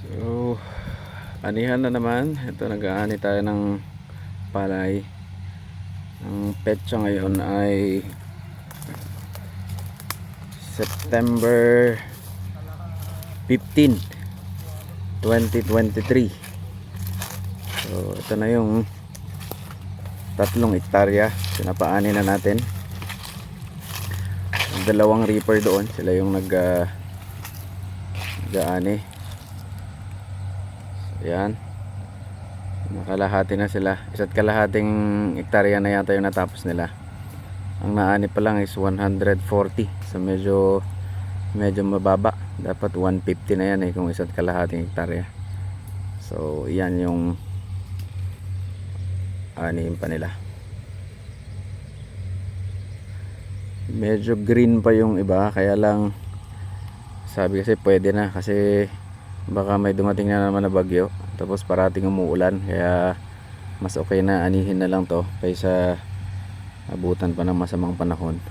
So, anihan na naman. Ito, nag-aani tayo ng palay. Ang petsa ngayon ay September 15, 2023. So, ito na yung 3 hektarya. Pinapaani na natin. Ang 2 reaper doon, sila yung nag-aani. Ayan, nakalahati na sila. 1.5 hektarya na yata yung natapos nila. Ang naani pa lang is 140. So medyo mababa. Dapat 150 na yan kung 1.5 hektarya. So yan yung anihin pa nila. Medyo green pa yung iba, kaya lang sabi kasi pwede na, kasi baka may dumating na naman na bagyo, tapos parating umuulan, kaya mas okay na anihin na lang to kaysa abutan pa ng masamang panahon.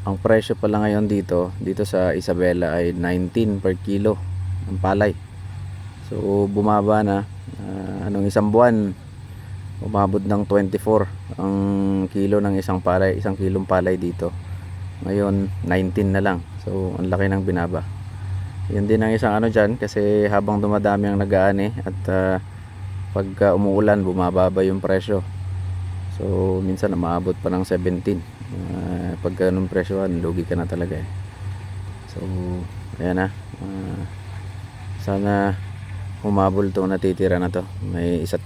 Ang presyo pala ngayon dito sa Isabela ay 19 per kilo ng palay. So bumaba na. Anong isang buwan umabot ng 24 ang kilo ng isang kilong palay dito. Ngayon 19 na lang. So ang laki ng binaba. Yun din ang isang ano dyan, kasi habang dumadami ang nag-aani at pagka umuulan bumababa yung presyo. So minsan umaabot pa ng 17. Pagka ganun presyo, lugi ka na talaga So ayan na. Sana humabol to, natitira na to. May 1.5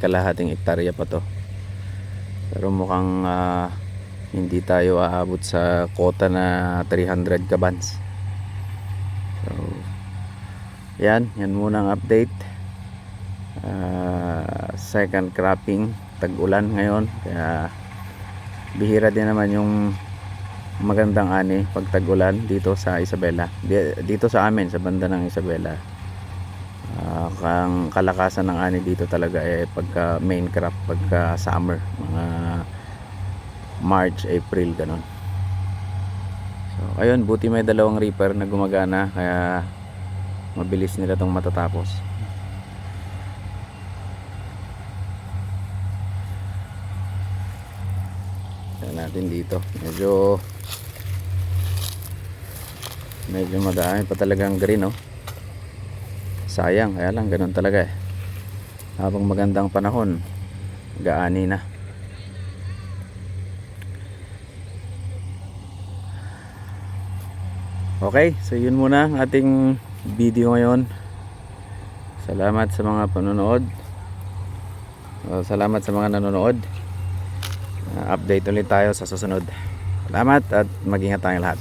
hektarya pa to. Pero mukhang hindi tayo aabot sa quota na 300 kabans. So yan muna ang update. Second cropping, tag-ulan ngayon, kaya bihira din naman yung magandang ani pag tag-ulan dito sa Isabela, dito sa amin sa banda ng Isabela. Ang kalakasan ng ani dito talaga pagka main crop, pagka summer, mga March, April, ganun. So ayun, buti may 2 reaper na gumagana, kaya mabilis nila tong matatapos. Tignan natin dito, medyo madami pa talagang green sayang, kaya lang ganun talaga habang magandang panahon gaani na. Okay, so yun muna ang ating video ngayon. Salamat sa mga panonood. Salamat sa mga nanonood. Update ulit tayo sa susunod. Salamat at mag-ingat tayong lahat.